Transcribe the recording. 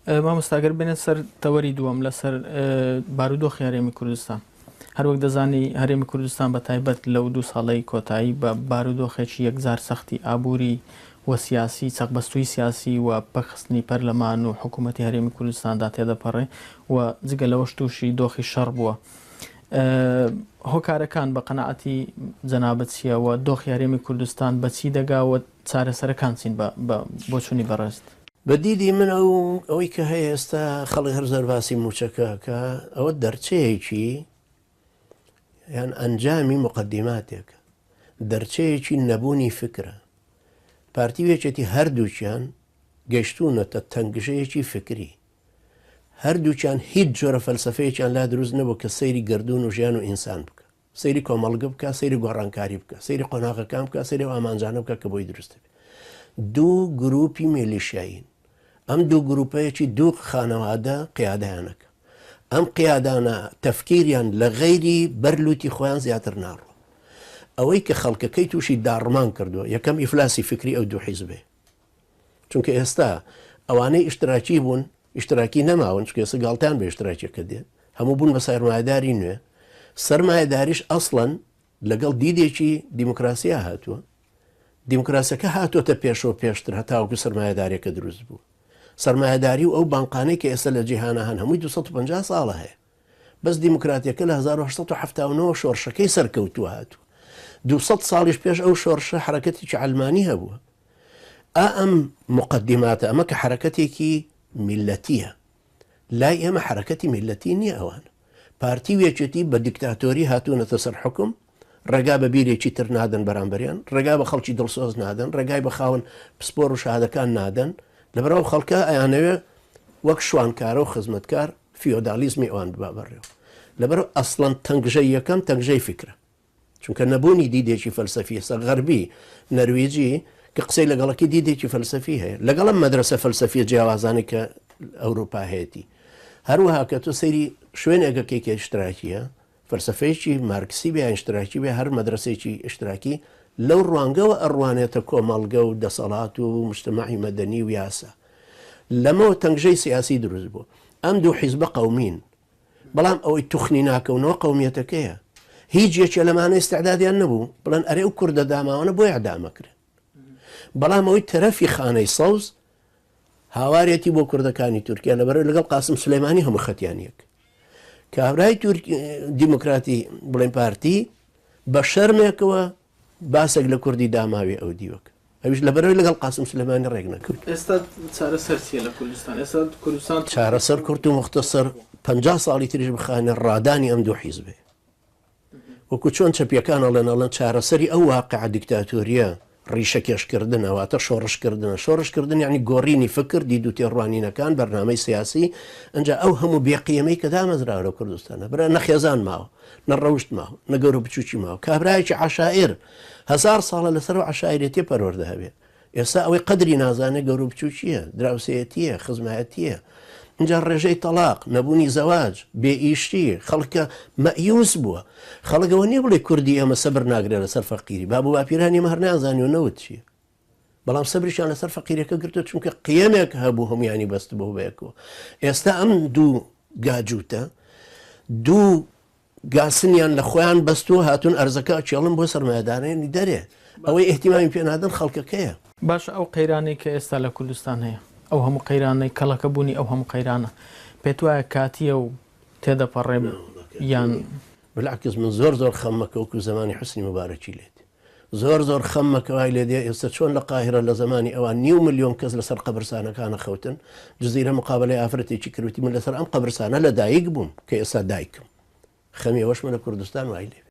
مامۆستاگەر بێنێت سەر تەوەری دووەم لەسەر بارودۆخی هەرێمی کوردستان. هەروەک دەزانی هەرێمی کوردستان بە تایبەت لەو 2 ساڵەی کۆتایی بە بارودۆخێکی یەکجار سەختی ئابووری و سیاسی چەقبەستووی سیاسی و پەخستنی پەرلەمان و حکوومەتی هەرێمی کوردستاندا تێدەپەڕێ و جگە لەوەش تووشی دۆخی شەڕ بووە. هۆکارەکان بە قەناعەتی جەنابەت چییە و دۆخی هەرێمی کوردستان بەچی دەگاوە چارەسەرەکان چین بۆ چوونی بەڕێست؟ بەدیدی من ئەوەی کە هەیە ئێستا خەڵک هەر زەر باسی موچەکە کە ئەوە دەرچەیەکی یان ئەنجامی مقدماتێکە، دەرچەیەکی نەبوونی فکرە. پارتیوێکێتی هەردووچیان گەشتونەتە تەنگژەیەکی فکری، هەردووچیان هیچ جۆرە فەلسفەیەکیان لا دروست نەبوو کە سەیری گردون و ژیان و ئینسان بکە، سەیری کۆمەڵگە بکە، سەیری گۆڕانکاری بکە، سەیری قۆناغەکان بکە، سەیری ئامانجانە بکە کە بۆی دروستە بێت. دوو گروپی میلیشیاین، ئەم دوو گروپەیەکی دوو خانەوادە قیادەیانەکە. ئەم قیادانە تەفکیریان لە غەیری بەرلوتی خۆیان زیاتر ناڕۆ. ئەوەی کە خەڵکەکەی تووشی داڕمان کردووە یەکەم ئیفلاسی فکری ئەو دوو حیزبێ. چونکە ئێستا ئەوانەی ئیشتراکی بوون ئیشتراکی نەماون، چکە ئێستا گاڵتیان بە ئیشتراکیەکە دێت، هەموو بوون بە سەرمایهداری نوێ. سەرمایهداریش ئەسڵەن لەگەڵ دیدێکی دیموکراسیا هاتووە. دیموکراسیەکە هاتوۆتە پێشەوە پێشتر هەتاوەکو سەرمایهداریەکە دروست بوو. سەرمایهداری و ئەو بانقانەی کە ئێستا لە جیهانە هەن هەمووی 250 ساڵە هەیە. بەس دیموکراتیەکە لە 1879 شۆڕشەکەی سەرکەوتووە هاتووە. 200 ساڵیش پێش ئەو شۆڕشە حرەکەتێکی عەلمانی هەبووە. ئەم مقدماتە ئەمە کە حرەکەتێکی میلەتیە. لای ئێمە حرەکەتی میلەتی نییە ئەوان. پارتی وێچێتی بە دیکتاتۆری هاتوونەتە سەر حکم، ڕێگا بە بیرێکی تر نادەن بەرامبەریان، ڕێگا بە خەڵکی دڵسۆز نادەن، ڕێگای بە خاون پسپۆر و شادەکان نادەن، لەبەرەوە خەڵکە ئەیانەوێ وەک شوانکارە و خزمەتکار فیۆدالیزمی ئەوان ببا بەڕێوە. لەبەرەوە ئەسڵەن تەنگژەی یەکەم تەنگژەی فکرە، چونکە نەبوونی دیدێکی فەلسەفی ئێستا غەربی نەروێجی کە قسەی لەگەڵکی دیدێکی فەلسەفی هەیە لەگەڵم مەدرسە فەلسەفی جیاوازانی کە ئەوروپا هەیەی. هەروەها کە تۆ سەیری شوێنێگەکێکی ئیشتراکیە، فەلسەفەیەکی مارکسی بێ ئیشتراکی بێ، هەر مەدرسێکی ئیشتراکی لەو ڕوانگەوە ئەڕوانێتە کۆمەڵگە و دەسەڵات و مجتەمەعی مەدەنی و یاسا. لەمەوە تەنگژەی سیاسی دروست بوو. ئەم دوو حیزبە قەومین، بەڵام ئەوەی توخنی ناکەونەوە قەومیەتەکەیە. هیچ یەکێ لەمانە ئیستعدادیان نەبوو بڵێن ئەرێ و کوردە داماوانە بۆی ئەعدامەکرێن. بەڵام ئەوەی تەرەفی خانەی سەوز هاوارێتی بۆ کوردەکانی تورکیا لەبەرەوەی لەگەڵ قاسم سلەیمانی هەموو خەتیانیەک. کابرای دیموکراتی بڵێن پارتی بە شەرمێکەوە باسێک لە کوردی داماوی ئەو دیوەک، ئەویش لەبەرەوەی لەگەڵ قاسم سلەیمانی ڕێک نەکرد. ئێستا چارەسەر چییە لە کوردستان؟ ئێستا کوردستان چارەسەر کورت و مختصر 50 ساڵی تریش بخانە ڕادانی ئەم دوو حیزبێ. وەکو چۆن چەپیەکان ئەڵێن چارەسەری ئەو واقعە دیکتاتۆریە ڕیشە کێشکردن ئەواتە شۆڕشکردنە. شۆڕشکردن یعنی گۆڕینی فکر، دید و تێڕوانینەکان، بەرنامەی سیاسی. ئەنجا ئەو هەموو بێقیەمەی کە دامەزراوە لە کوردستانە برا نەخێزان ماوە، نەڕەوشت ماوە، نەگەور و بچووکی ماوە. کابرایەکی عەشائیر 1000 ساڵە لەسەر و عەشائیرەتی پەروەردە هەبێ. ئێستا ئەوەی قەدری نازانێت گەور و بچووکیە، دراوسەیەتیە، خزمایەتیە. اینجا ڕێژەی تەلاق، نەبوونی زەواج، بێئیشتی، خەڵکە مەئیوس بووە. خەڵکەوە نییە بڵێ کوردی ئەمە سەبر ناگرێت لەسەر فەقیری، بابوو باپیرانی ئێمە هەر نازانی و نەوت چییە. بەڵام سەبریشان لەسەر فەقیرەکە گرتووە، چونکە قیەمێک هەبوو هەمویانی بەست بەو بەیەکەوە. ئێستا ئەم دوو گاجووتە، دوو گاسنیان لە خۆیان بەستووە، هاتوون ئەرزەکە چێڵم بۆ سەرمایهدارانی دەرێ. ئەوەی ئێحتیمامی پێنادەن خەڵکەکەیە. باش ئەو قەیرانەی کە ئێستا لە کوردستان هەیە، ئەو هەموو قەیرانەی کەڵەکە بوونی ئەو هەموو قەیرانە پێت وایە کاتیە و تێدەپەڕێ یان؟ بالعکس من زۆر خەممەکە وەکو زمانی حوسنی مبارەکی لێت، زۆر خەممەکەوای لێ دێ. ئێستا چۆن لە قاهرە لە زمانی ئەوان 9 ملیۆن کەس لەسەر قەبرستانەکانە خەوتن. جزیرە مقابلەی ئافرەتێکی کردوتی من لەسەر ئەم قەبرستانە لە دایک بووم کە ئێستا دایکم. خەمی ئەوەش من لە کوردستان وای لێ.